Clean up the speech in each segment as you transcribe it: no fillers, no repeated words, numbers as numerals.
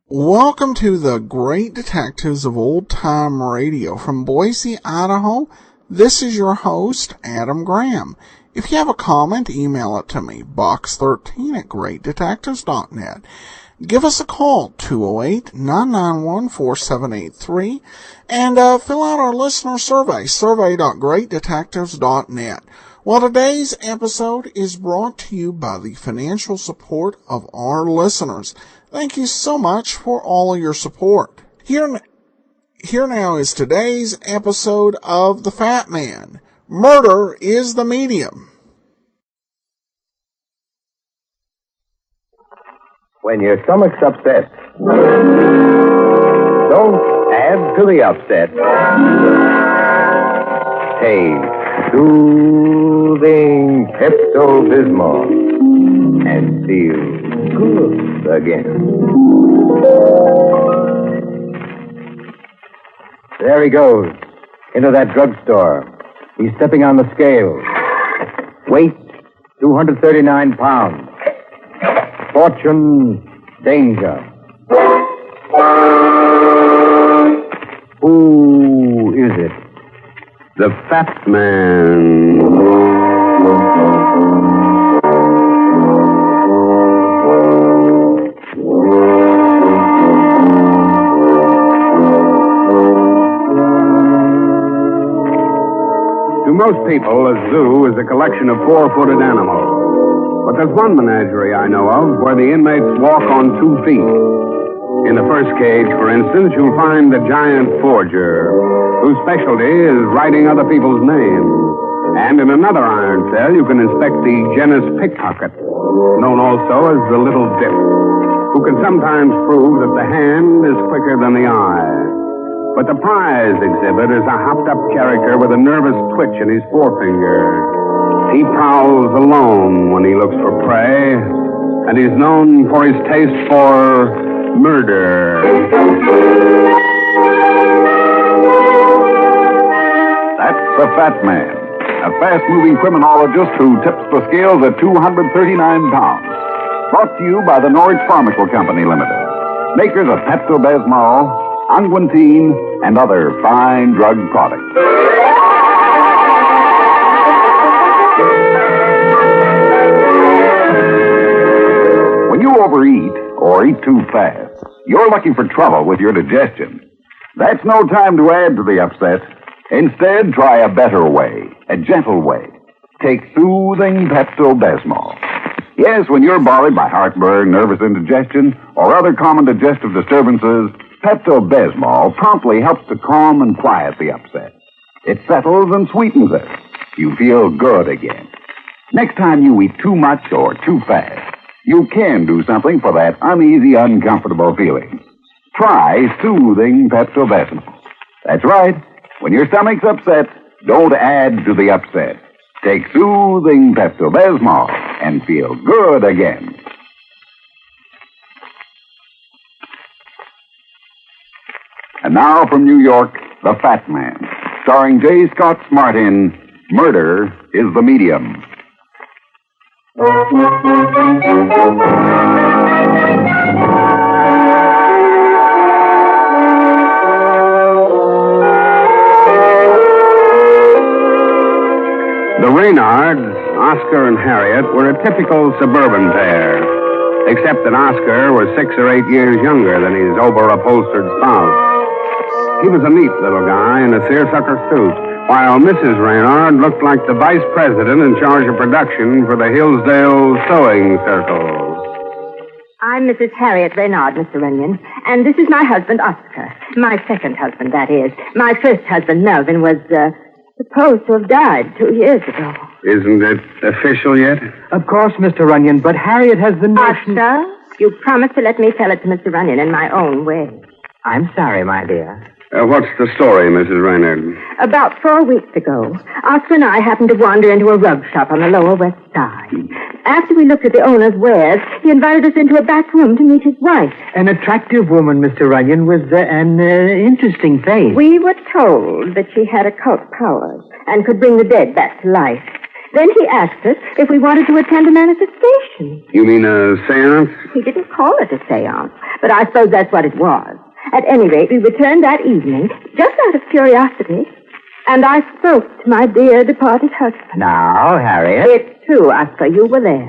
Welcome to the Great Detectives of Old Time Radio. From Boise, Idaho, this is your host, Adam Graham. If you have a comment, email it to me, box13@greatdetectives.net. Give us a call, 208-991-4783, and fill out our listener survey, survey.greatdetectives.net. Well, today's episode is brought to you by the financial support of our listeners. Thank you so much for all of your support. Here now is today's episode of The Fat Man. Murder is the Medium. When your stomach's upset, don't add to the upset. Take soothing Pepto-Bismol and feel good again. There he goes, into that drugstore. He's stepping on the scale. Weight, 239 pounds. Fortune, danger. Who is it? The Fat Man. To most people, a zoo is a collection of four-footed animals. But there's one menagerie I know of where the inmates walk on 2 feet. In the first cage, for instance, you'll find the giant forger, whose specialty is writing other people's names. And in another iron cell, you can inspect the genus pickpocket, known also as the Little Dip, who can sometimes prove that the hand is quicker than the eye. But the prize exhibit is a hopped-up character with a nervous twitch in his forefinger. He prowls alone when he looks for prey, and he's known for his taste for murder. That's the Fat Man, a fast-moving criminologist who tips the scales at 239 pounds. Brought to you by the Norwich Pharmaceutical Company Limited, makers of Pepto-Bismol, Unguentine, and other fine drug products. When you overeat or eat too fast, you're looking for trouble with your digestion. That's no time to add to the upset. Instead, try a better way, a gentle way. Take soothing Pepto-Bismol. Yes, when you're bothered by heartburn, nervous indigestion, or other common digestive disturbances, Pepto-Bismol promptly helps to calm and quiet the upset. It settles and sweetens it. You feel good again. Next time you eat too much or too fast, you can do something for that uneasy, uncomfortable feeling. Try soothing Pepto-Bismol. That's right. When your stomach's upset, don't add to the upset. Take soothing Pepto-Bismol and feel good again. And now from New York, The Fat Man, starring J. Scott Smart in Murder is the Medium. The Reynards, Oscar and Harriet, were a typical suburban pair, except that Oscar was 6 or 8 years younger than his over-upholstered spouse. He was a neat little guy in a seersucker suit, while Mrs. Reynard looked like the vice president in charge of production for the Hillsdale Sewing Circle. I'm Mrs. Harriet Reynard, Mr. Runyon, and this is my husband, Oscar. My second husband, that is. My first husband, Melvin, was supposed to have died 2 years ago. Isn't it official yet? Of course, Mr. Runyon, but Harriet has the notion... Oscar, you promised to let me tell it to Mr. Runyon in my own way. I'm sorry, my dear. What's the story, Mrs. Raynard? About 4 weeks ago, Oscar and I happened to wander into a rug shop on the Lower West Side. After we looked at the owner's wares, he invited us into a back room to meet his wife. An attractive woman, Mr. Runyon, with an interesting face. We were told that she had occult powers and could bring the dead back to life. Then he asked us if we wanted to attend a manifestation. You mean a seance? He didn't call it a seance, but I suppose that's what it was. At any rate, we returned that evening, just out of curiosity, and I spoke to my dear departed husband. Now, Harriet. It's true, Oscar, you were there.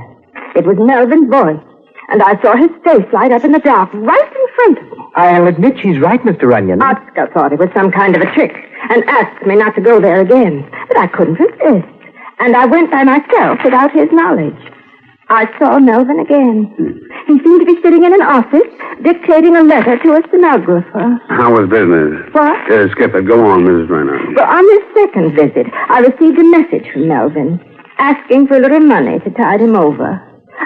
It was Melvin's voice, and I saw his face light up in the dark right in front of me. I'll admit she's right, Mr. Runyon. Oscar thought it was some kind of a trick and asked me not to go there again, but I couldn't resist, and I went by myself without his knowledge. I saw Melvin again. He seemed to be sitting in an office, dictating a letter to a stenographer. How was business? What? Skip it. Go on, Mrs. Raynard. Well, on this second visit, I received a message from Melvin, asking for a little money to tide him over.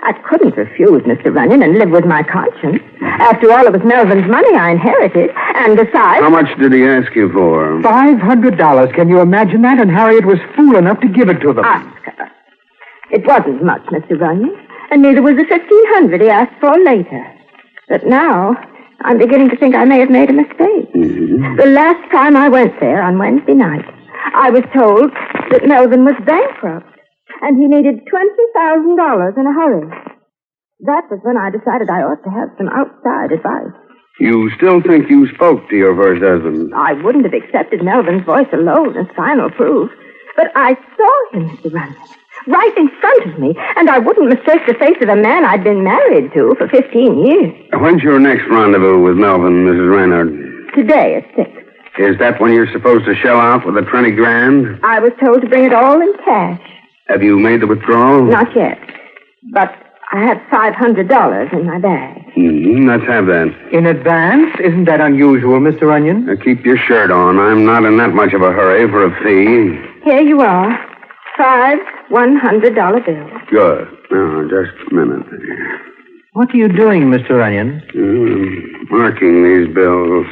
I couldn't refuse Mr. Runyon and live with my conscience. After all, it was Melvin's money I inherited, and besides... How much did he ask you for? $500. Can you imagine that? And Harriet was fool enough to give it to them. Oscar. It wasn't much, Mr. Runyon, and neither was the $1,500 he asked for later. But now, I'm beginning to think I may have made a mistake. Mm-hmm. The last time I went there, on Wednesday night, I was told that Melvin was bankrupt, and he needed $20,000 in a hurry. That was when I decided I ought to have some outside advice. You still think you spoke to your first husband? I wouldn't have accepted Melvin's voice alone as final proof, but I saw him, Mr. Runyon, right in front of me, and I wouldn't mistake the face of a man I'd been married to for 15 years. When's your next rendezvous with Melvin, Mrs. Raynard? Today at 6. Is that when you're supposed to shell out with the 20 grand? I was told to bring it all in cash. Have you made the withdrawal? Not yet, but I have $500 in my bag. Let's have that. In advance? Isn't that unusual, Mr. Runyon? Now keep your shirt on. I'm not in that much of a hurry for a fee. Here you are. 5 $100 bills. Good. Now, just a minute. What are you doing, Mr. Runyon? Marking these bills.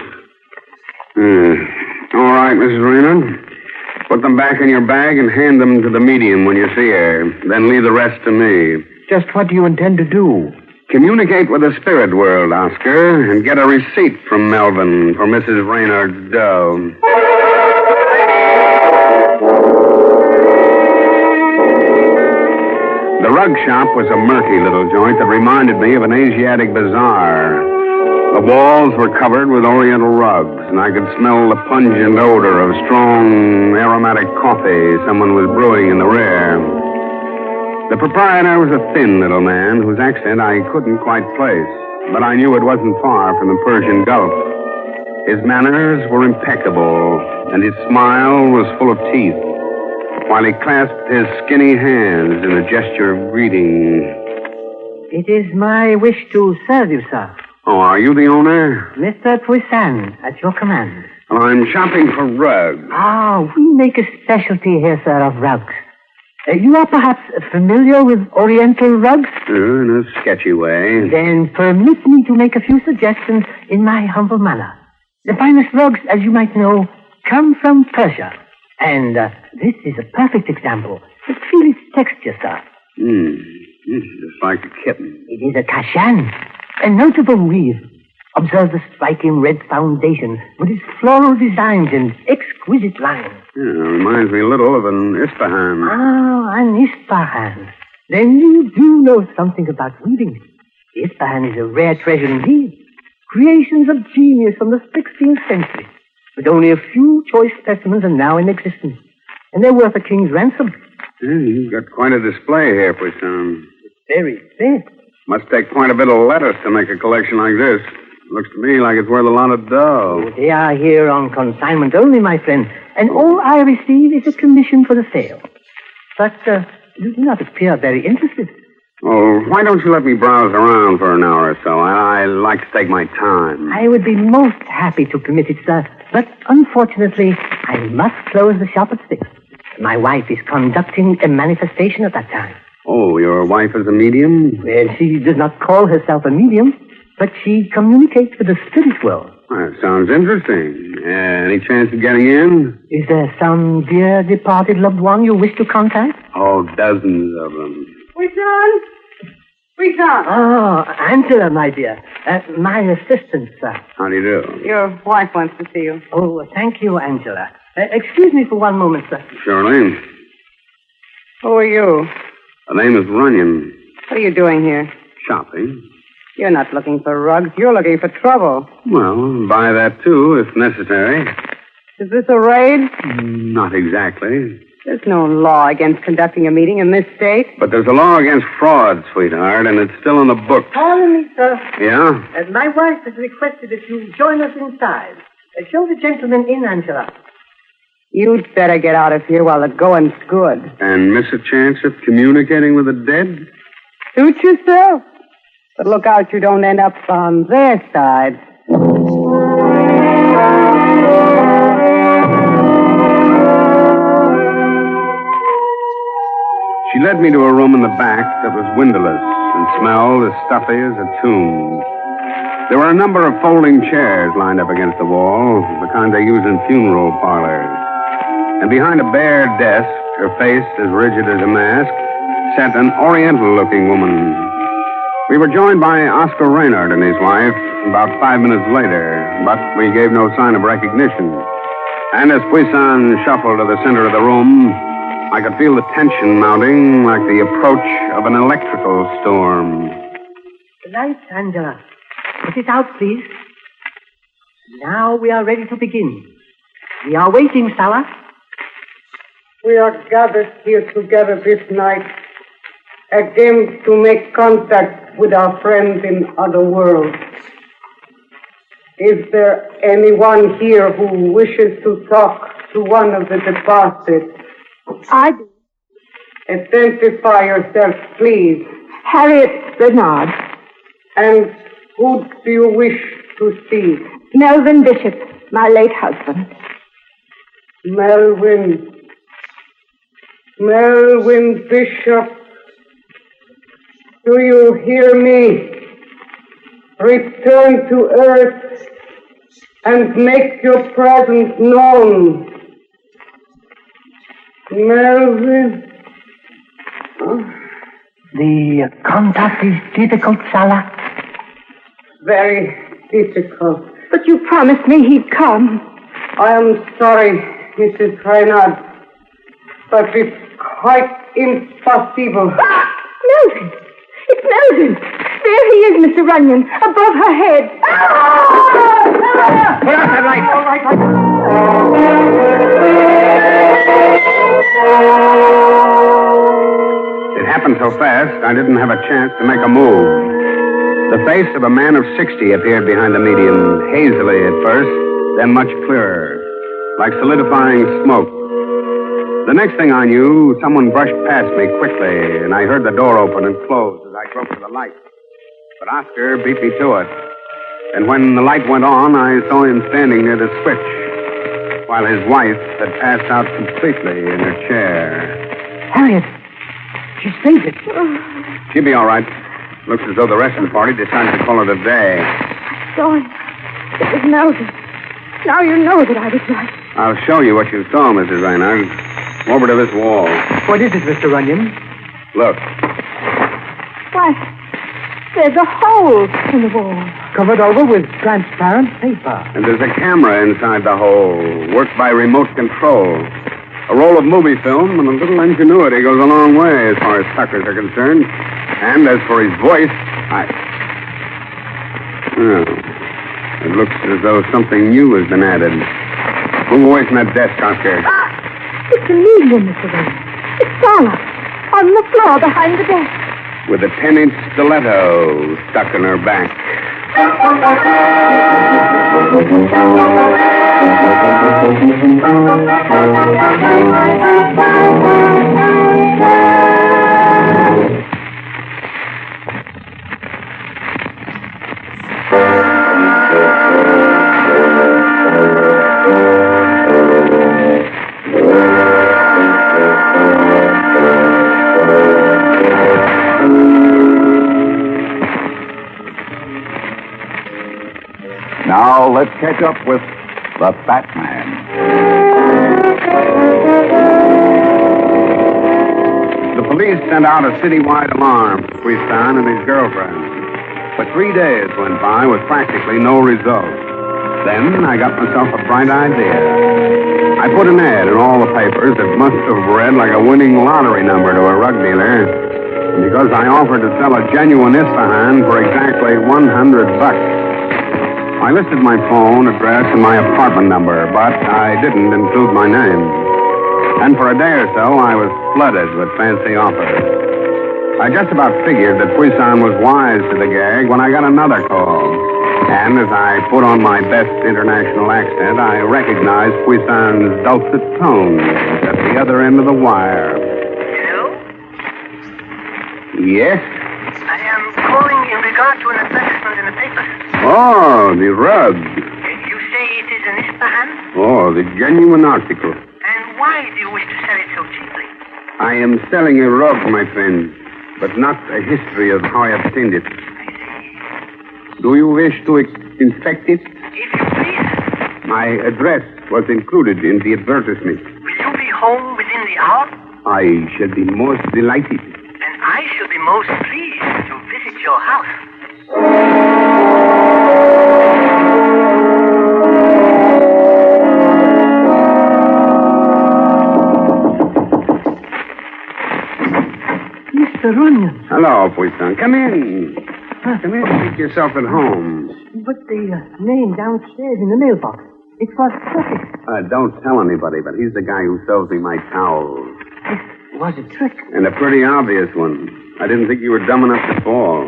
All right, Mrs. Raynard. Put them back in your bag and hand them to the medium when you see her. Then leave the rest to me. Just what do you intend to do? Communicate with the spirit world, Oscar, and get a receipt from Melvin for Mrs. Raynard's dough. The rug shop was a murky little joint that reminded me of an Asiatic bazaar. The walls were covered with oriental rugs, and I could smell the pungent odor of strong, aromatic coffee someone was brewing in the rear. The proprietor was a thin little man whose accent I couldn't quite place, but I knew it wasn't far from the Persian Gulf. His manners were impeccable, and his smile was full of teeth, while he clasped his skinny hands in a gesture of greeting. It is my wish to serve you, sir. Oh, are you the owner? Mr. Puisan, at your command. Well, I'm shopping for rugs. We make a specialty here, sir, of rugs. You are perhaps familiar with Oriental rugs? In a sketchy way. Then permit me to make a few suggestions in my humble manner. The finest rugs, as you might know, come from Persia. And this is a perfect example. Just feel its texture, sir. Just like a kitten. It is a kashan, a notable weave. Observe the striking red foundation with its floral designs and exquisite lines. Yeah, reminds me a little of an Ispahan. An Ispahan. Then you do know something about weaving. The Ispahan is a rare treasure indeed. Creations of genius from the 16th century. But only a few choice specimens are now in existence. And they're worth a king's ransom. You've got quite a display here, Puisan. Very big. Must take quite a bit of lettuce to make a collection like this. Looks to me like it's worth a lot of dough. They are here on consignment only, my friend. And all I receive is a commission for the sale. But you do not appear very interested. Oh, why don't you let me browse around for an hour or so? I like to take my time. I would be most happy to permit it, sir. But unfortunately, I must close the shop at 6. My wife is conducting a manifestation at that time. Oh, your wife is a medium? Well, she does not call herself a medium, but she communicates with the spirit world. That sounds interesting. Any chance of getting in? Is there some dear departed loved one you wish to contact? Oh, dozens of them. Which on? Oh, Angela, my dear. My assistant, sir. How do you do? Your wife wants to see you. Oh, thank you, Angela. Excuse me for one moment, sir. Charlene. Who are you? The name is Runyon. What are you doing here? Shopping. You're not looking for rugs. You're looking for trouble. Well, buy that too, if necessary. Is this a raid? Not exactly. There's no law against conducting a meeting in this state. But there's a law against fraud, sweetheart, and it's still in the book. Pardon me, sir. Yeah? My wife has requested that you join us inside. Show the gentleman in, Angela. You'd better get out of here while the going's good. And miss a chance of communicating with the dead? Suit yourself. But look out you don't end up on their side. She led me to a room in the back that was windowless and smelled as stuffy as a tomb. There were a number of folding chairs lined up against the wall, the kind they use in funeral parlors. And behind a bare desk, her face as rigid as a mask, sat an oriental-looking woman. We were joined by Oscar Reynard and his wife about 5 minutes later, but we gave no sign of recognition. And as Puisan shuffled to the center of the room, I could feel the tension mounting like the approach of an electrical storm. The lights, Angela. Put it out, please. Now we are ready to begin. We are waiting, Salah. We are gathered here together this night, again to make contact with our friends in other worlds. Is there anyone here who wishes to talk to one of the departed? I do. Identify yourself, please. Harriet Bernard. And who do you wish to see? Melvin Bishop, my late husband. Melvin Bishop. Do you hear me? Return to earth and make your presence known. Melvin. The contact is difficult, Salah. Very difficult. But you promised me he'd come. I am sorry, Mrs. Reynard, but it's quite impossible. Ah! Melvin! It's Melvin! There he is, Mr. Runyon, above her head. Put out that light. All right. It happened so fast, I didn't have a chance to make a move. The face of a man of 60 appeared behind the medium, hazily at first, then much clearer, like solidifying smoke. The next thing I knew, someone brushed past me quickly, and I heard the door open and close as I groped for the light. But Oscar beat me to it. And when the light went on, I saw him standing near the switch, while his wife had passed out completely in her chair. Harriet, she's fainted. She'll be all right. Looks as though the rest of the party decided to call it a day. Saw him. It was Melvin. Now you know that I was right. I'll show you what you saw, Mrs. Reynard. Over to this wall. What is it, Mr. Runyon? Look. Why, there's a hole in the wall. Covered over with transparent paper. And there's a camera inside the hole, worked by remote control. A roll of movie film and a little ingenuity goes a long way as far as suckers are concerned. And as for his voice, it looks as though something new has been added. Move away from that desk, Oscar. It's a medium, Mr. Runyon. It's Salah, on the floor behind the desk. With a 10-inch stiletto stuck in her back. let's catch up with the Fat Man. The police sent out a citywide alarm for Puisan and his girlfriend. For 3 days went by with practically no result. Then I got myself a bright idea. I put an ad in all the papers that must have read like a winning lottery number to a rug dealer, because I offered to sell a genuine Isfahan for exactly $100. I listed my phone, address, and my apartment number, but I didn't include my name. And for a day or so, I was flooded with fancy offers. I just about figured that Puisan was wise to the gag when I got another call. And as I put on my best international accent, I recognized Puisan's dulcet tones at the other end of the wire. Hello? Yes? I am calling in regard to an advertisement in the paper. Oh, the rug. You say it is an Isfahan? Oh, the genuine article. And why do you wish to sell it so cheaply? I am selling a rug, my friend, but not a history of how I obtained it. Do you wish to inspect it? If you please. My address was included in the advertisement. Will you be home within the hour? I shall be most delighted. And I shall be most pleased to visit your house. Mr. Runyon. Hello, Puisan. Come in. Come in. Make yourself at home. But the name downstairs in the mailbox, it was perfect. Don't tell anybody, but he's the guy who sells me my towels. This was a trick. And a pretty obvious one. I didn't think you were dumb enough to fall.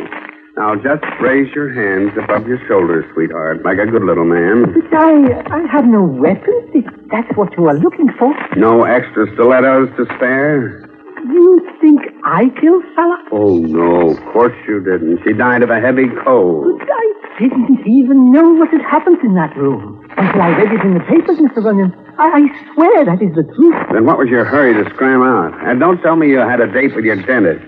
Now, just raise your hands above your shoulders, sweetheart, like a good little man. But I have no weapons, if that's what you are looking for. No extra stilettos to spare? You think I killed Salah? Oh, no, of course you didn't. She died of a heavy cold. But I didn't even know what had happened in that room until I read it in the papers, Mr. Runyon. I swear that is the truth. Then what was your hurry to scram out? And don't tell me you had a date with your dentist.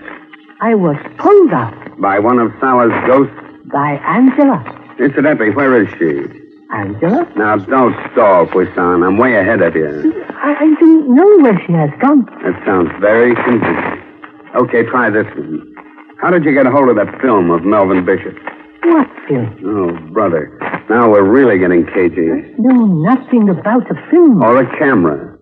I was pulled out. By one of Salah's ghosts? By Angela. Incidentally, where is she? Angela? Now, don't stall, Puisan. I'm way ahead of you. I don't know where she has gone. That sounds very convincing. Okay, try this one. How did you get a hold of that film of Melvin Bishop? What film? Oh, brother. Now we're really getting cagey. No, nothing about the film. Or a camera.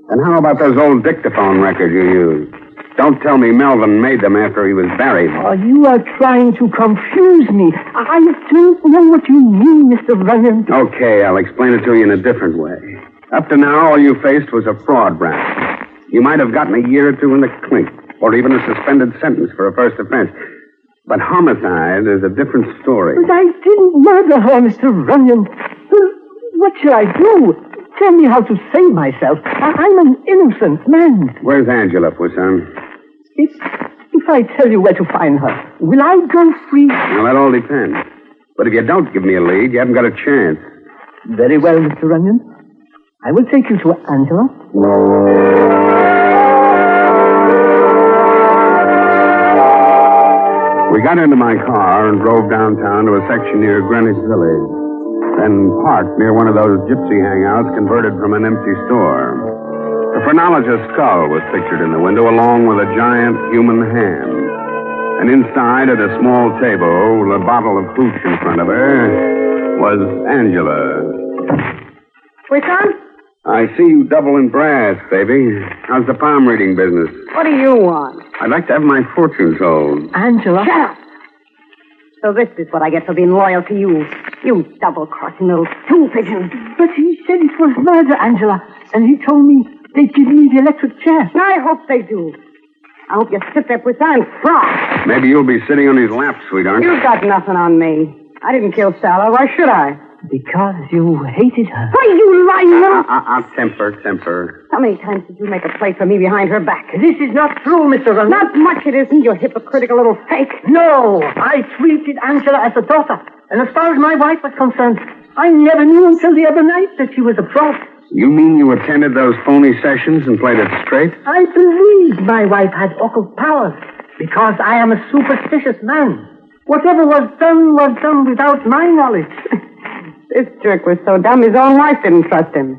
And how about those old dictaphone records you used? Don't tell me Melvin made them after he was buried. Oh, you are trying to confuse me. I don't know what you mean, Mr. Runyon. Okay, I'll explain it to you in a different way. Up to now, all you faced was a fraud rap. You might have gotten a year or two in the clink, or even a suspended sentence for a first offense. But homicide is a different story. But I didn't murder her, Mr. Runyon. What should I do? Tell me how to save myself. I'm an innocent man. Where's Angela, Puisan? If I tell you where to find her, will I go free? Well, that all depends. But if you don't give me a lead, you haven't got a chance. Very well, Mr. Runyon. I will take you to Angela. We got into my car and drove downtown to a section near Greenwich Village. Then parked near one of those gypsy hangouts converted from an empty store. The phrenologist's skull was pictured in the window along with a giant human hand. And inside at a small table with a bottle of hooch in front of her was Angela. Puisan? I see you double in brass, baby. How's the palm reading business? What do you want? I'd like to have my fortune told. Angela? Shut up! So this is what I get for being loyal to you. You double-crossing little stool pigeon. But he said it was murder, Angela. And he told me they'd give me the electric chair. I hope they do. I hope you sit there, Puisan, and fry. Maybe you'll be sitting on his lap, sweetheart. You've got nothing on me. I didn't kill Salah. Why should I? Because you hated her. Why, you lying little... Temper. How many times did you make a play for me behind her back? This is not true, Mr. Runyon. Not much it isn't, you hypocritical little fake. No, I treated Angela as a daughter. And as far as my wife was concerned, I never knew until the other night that she was a fraud. You mean you attended those phony sessions and played it straight? I believed my wife had occult powers because I am a superstitious man. Whatever was done without my knowledge. This jerk was so dumb his own wife didn't trust him.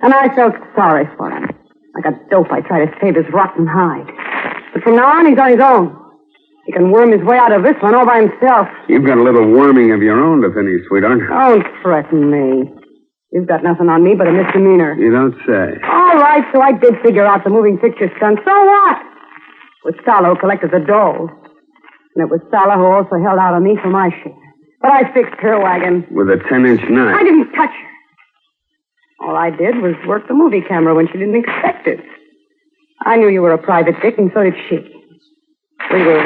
And I felt sorry for him. Like a dope, I tried to save his rotten hide. But from now on, he's on his own. He can worm his way out of this one all by himself. You've got a little worming of your own to finish, sweetheart. Don't threaten me. You've got nothing on me but a misdemeanor. You don't say. All right, so I did figure out the moving picture stunt. So what? It was Sala who collected the dough. And it was Sala who also held out on me for my share. But I fixed her wagon. With a 10-inch knife. I didn't touch her. All I did was work the movie camera when she didn't expect it. I knew you were a private dick, and so did she. We were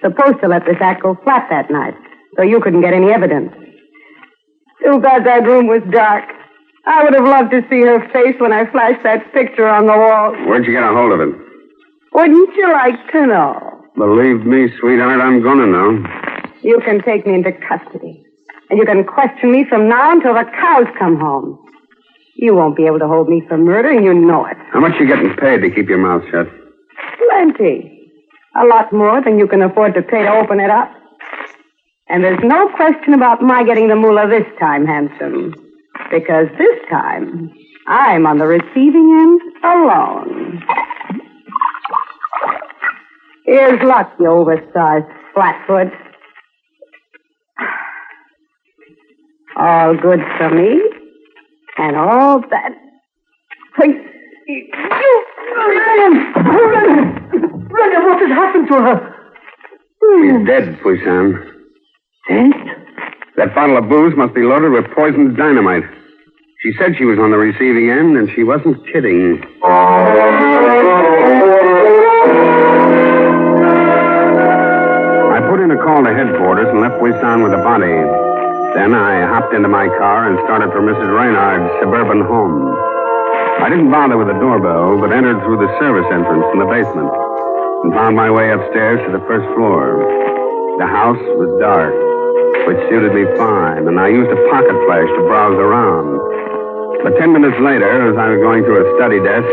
supposed to let this act go flat that night, so you couldn't get any evidence. Too bad that room was dark. I would have loved to see her face when I flashed that picture on the wall. Where'd you get a hold of it? Wouldn't you like to know? Believe me, sweetheart, I'm gonna know. You can take me into custody. And you can question me from now until the cows come home. You won't be able to hold me for murder, and you know it. How much you getting paid to keep your mouth shut? Plenty. A lot more than you can afford to pay to open it up. And there's no question about my getting the moolah this time, handsome. Because this time, I'm on the receiving end alone. Here's luck, you oversized flatfoot. All good for me. And all that. Ryan, what has happened to her? She's dead, Puissant. Dead? That bottle of booze must be loaded with poisoned dynamite. She said she was on the receiving end, and she wasn't kidding. I put in a call to headquarters and left Puissant with the body. Then I hopped into my car and started for Mrs. Reynard's suburban home. I didn't bother with the doorbell, but entered through the service entrance in the basement and found my way upstairs to the first floor. The house was dark, which suited me fine, and I used a pocket flash to browse around. But 10 minutes later, as I was going through a study desk,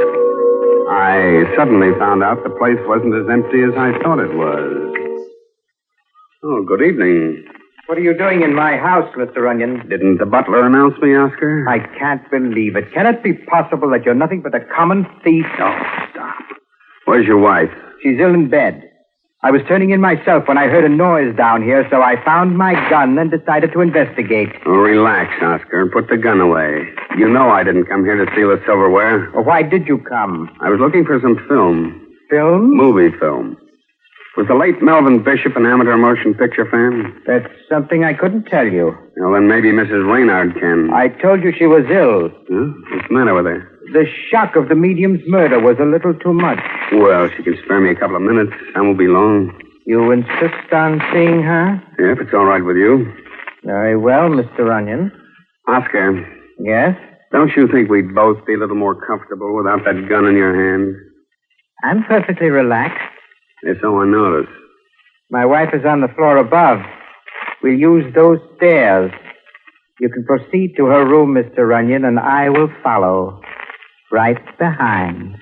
I suddenly found out the place wasn't as empty as I thought it was. Oh, good evening. What are you doing in my house, Mr. Runyon? Didn't the butler announce me, Oscar? I can't believe it. Can it be possible that you're nothing but a common thief? Oh, stop. Where's your wife? She's ill in bed. I was turning in myself when I heard a noise down here, so I found my gun and decided to investigate. Oh, relax, Oscar, and put the gun away. You know I didn't come here to steal the silverware. Well, why did you come? I was looking for some film. Film? Movie film. Was the late Melvin Bishop an amateur motion picture fan? That's something I couldn't tell you. Well, then maybe Mrs. Reynard can. I told you she was ill. Huh? What's the matter with her? The shock of the medium's murder was a little too much. Well, she can spare me a couple of minutes. I won't be long. You insist on seeing her? Yeah, if it's all right with you. Very well, Mr. Runyon. Oscar. Yes? Don't you think we'd both be a little more comfortable without that gun in your hand? I'm perfectly relaxed. Yes, so I noticed. My wife is on the floor above. We'll use those stairs. You can proceed to her room, Mr. Runyon, and I will follow. Right behind.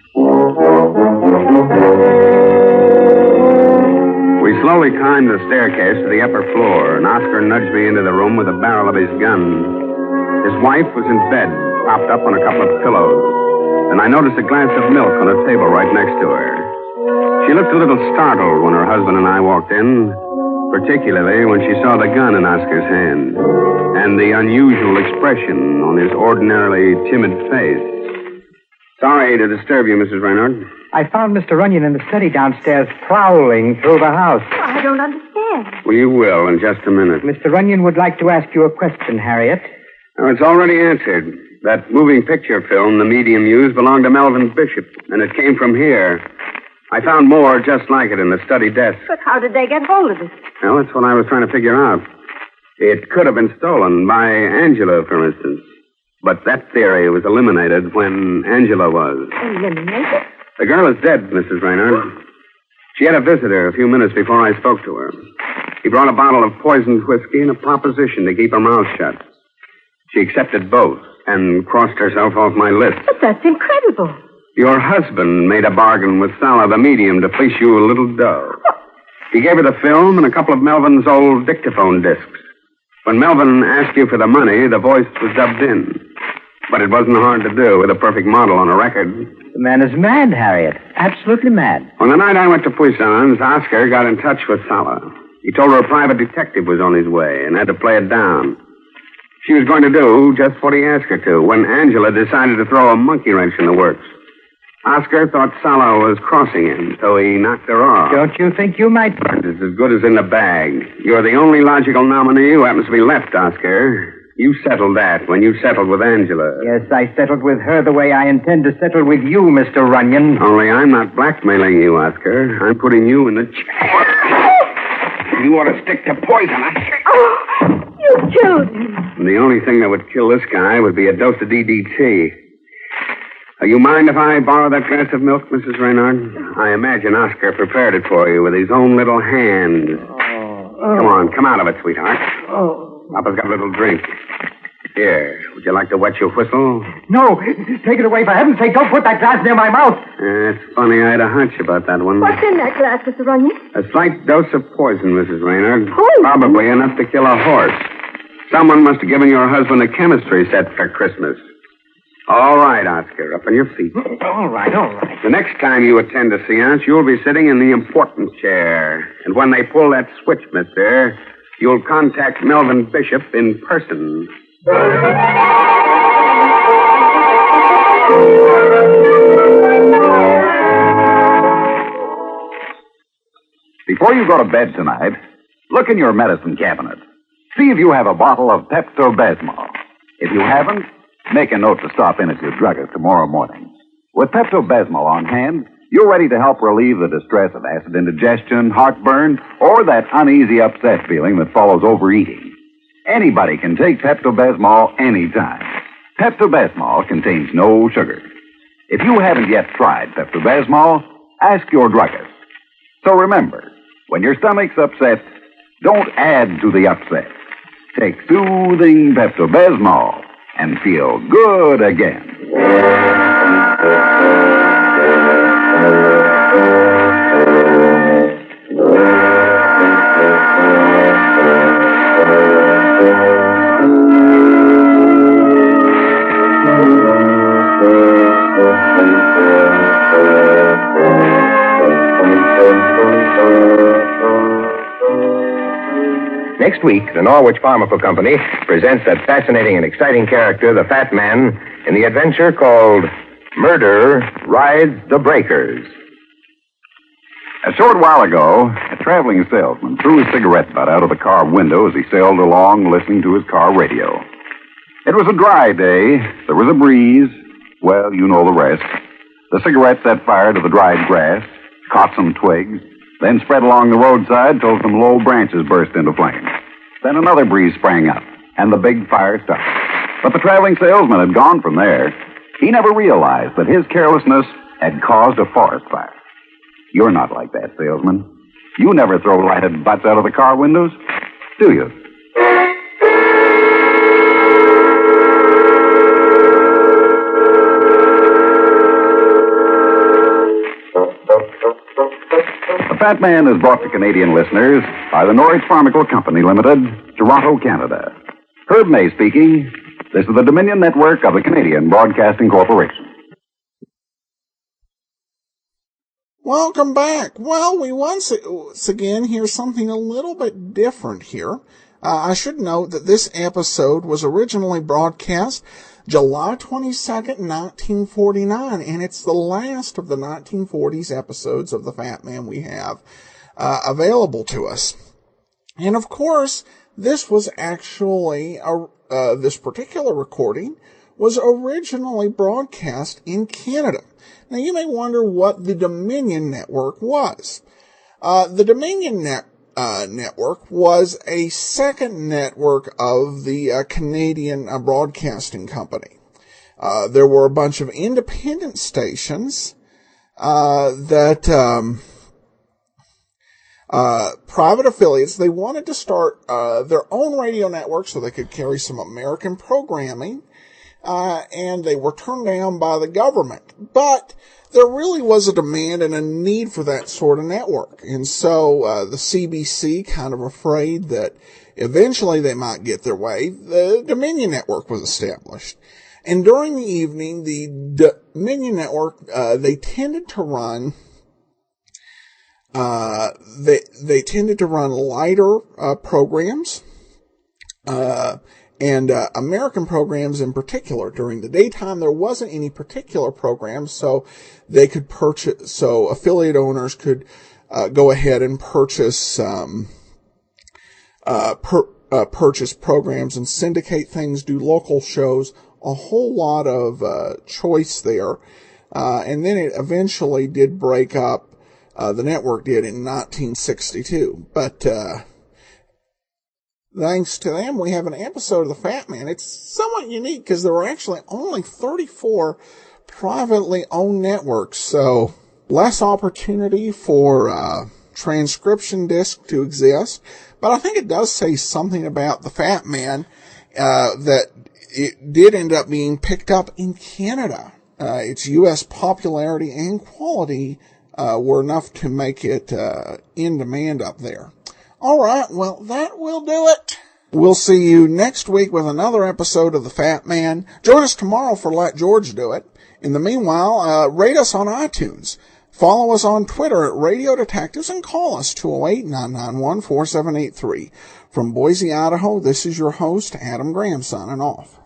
We slowly climbed the staircase to the upper floor, and Oscar nudged me into the room with the barrel of his gun. His wife was in bed, propped up on a couple of pillows, and I noticed a glass of milk on a table right next to her. She looked a little startled when her husband and I walked in, particularly when she saw the gun in Oscar's hand and the unusual expression on his ordinarily timid face. Sorry to disturb you, Mrs. Reynard. I found Mr. Runyon in the study downstairs prowling through the house. I don't understand. Well, you will in just a minute. Mr. Runyon would like to ask you a question, Harriet. Oh, it's already answered. That moving picture film the medium used belonged to Melvin Bishop, and it came from here. I found more just like it in the study desk. But how did they get hold of it? Well, that's what I was trying to figure out. It could have been stolen by Angela, for instance. But that theory was eliminated when Angela was. Eliminated? The girl is dead, Mrs. Reynard. She had a visitor a few minutes before I spoke to her. He brought a bottle of poisoned whiskey and a proposition to keep her mouth shut. She accepted both and crossed herself off my list. But that's incredible. Your husband made a bargain with Sala, the medium, to fleece you a little dough. He gave her the film and a couple of Melvin's old dictaphone discs. When Melvin asked you for the money, the voice was dubbed in. But it wasn't hard to do with a perfect model on a record. The man is mad, Harriet. Absolutely mad. On the night I went to Puissant's, Oscar got in touch with Sala. He told her a private detective was on his way and had to play it down. She was going to do just what he asked her to when Angela decided to throw a monkey wrench in the works. Oscar thought Sala was crossing him, so he knocked her off. Don't you think you might... It's as good as in the bag. You're the only logical nominee who happens to be left, Oscar. You settled that when you settled with Angela. Yes, I settled with her the way I intend to settle with you, Mr. Runyon. Only I'm not blackmailing you, Oscar. I'm putting you in the chair. You ought to stick to poison, Oscar. Oh, you killed him. And the only thing that would kill this guy would be a dose of DDT. You mind if I borrow that glass of milk, Mrs. Reynard? I imagine Oscar prepared it for you with his own little hand. Come on, come out of it, sweetheart. Papa's got a little drink. Here, would you like to wet your whistle? No, take it away, for heaven's sake. Don't put that glass near my mouth. It's funny, I had a hunch about that one. What's in that glass, Mr. Runyon? A slight dose of poison, Mrs. Reynard. Poison? Probably enough to kill a horse. Someone must have given your husband a chemistry set for Christmas. All right, Oscar, up on your feet. All right. The next time you attend a seance, you'll be sitting in the important chair. And when they pull that switch, mister, you'll contact Melvin Bishop in person. Before you go to bed tonight, look in your medicine cabinet. See if you have a bottle of Pepto-Bismol. If you haven't, make a note to stop in at your druggist tomorrow morning. With Pepto-Bismol on hand, you're ready to help relieve the distress of acid indigestion, heartburn, or that uneasy upset feeling that follows overeating. Anybody can take Pepto-Bismol anytime. Pepto-Bismol contains no sugar. If you haven't yet tried Pepto-Bismol, ask your druggist. So remember, when your stomach's upset, don't add to the upset. Take soothing Pepto-Bismol and feel good again. Next week, the Norwich Pharmaceutical Company presents that fascinating and exciting character, the Fat Man, in the adventure called Murder Rides the Breakers. A short while ago, a traveling salesman threw his cigarette butt out of the car window as he sailed along listening to his car radio. It was a dry day. There was a breeze. Well, you know the rest. The cigarette set fire to the dried grass, caught some twigs, then spread along the roadside till some low branches burst into flames. Then another breeze sprang up, and the big fire started. But the traveling salesman had gone from there. He never realized that his carelessness had caused a forest fire. You're not like that, salesman. You never throw lighted butts out of the car windows, do you? The Fat Man is brought to Canadian listeners by the Norwich Pharmaceutical Company Limited, Toronto, Canada. Herb May speaking. This is the Dominion Network of the Canadian Broadcasting Corporation. Welcome back. Well, we once again hear something a little bit different here. I should note that this episode was originally broadcast July 22nd, 1949, and it's the last of the 1940s episodes of The Fat Man we have available to us. And of course, this was actually, this particular recording was originally broadcast in Canada. Now, you may wonder what the Dominion Network was. The Dominion Network was a second network of the Canadian Broadcasting Company. There were a bunch of independent stations that private affiliates. They wanted to start their own radio network so they could carry some American programming, and they were turned down by the government. But there really was a demand and a need for that sort of network. And so the CBC, kind of afraid that eventually they might get their way, the Dominion Network was established. And during the evening, the Dominion Network, they tended to run lighter programs, and American programs in particular. During the daytime, there wasn't any particular programs, so they could purchase. So affiliate owners could go ahead and purchase purchase programs and syndicate things, do local shows. A whole lot of choice there, and then it eventually did break up. The network did in 1962, but thanks to them, we have an episode of The Fat Man. It's somewhat unique because there were actually only 34 privately owned networks, so less opportunity for transcription disc to exist. But I think it does say something about The Fat Man that it did end up being picked up in Canada. Its U.S. popularity and quality were enough to make it in demand up there. All right, well, that will do it. We'll see you next week with another episode of The Fat Man. Join us tomorrow for Let George Do It. In the meanwhile, rate us on iTunes. Follow us on Twitter at Radio Detectives and call us 208-991-4783. From Boise, Idaho, this is your host, Adam Graham, signing off.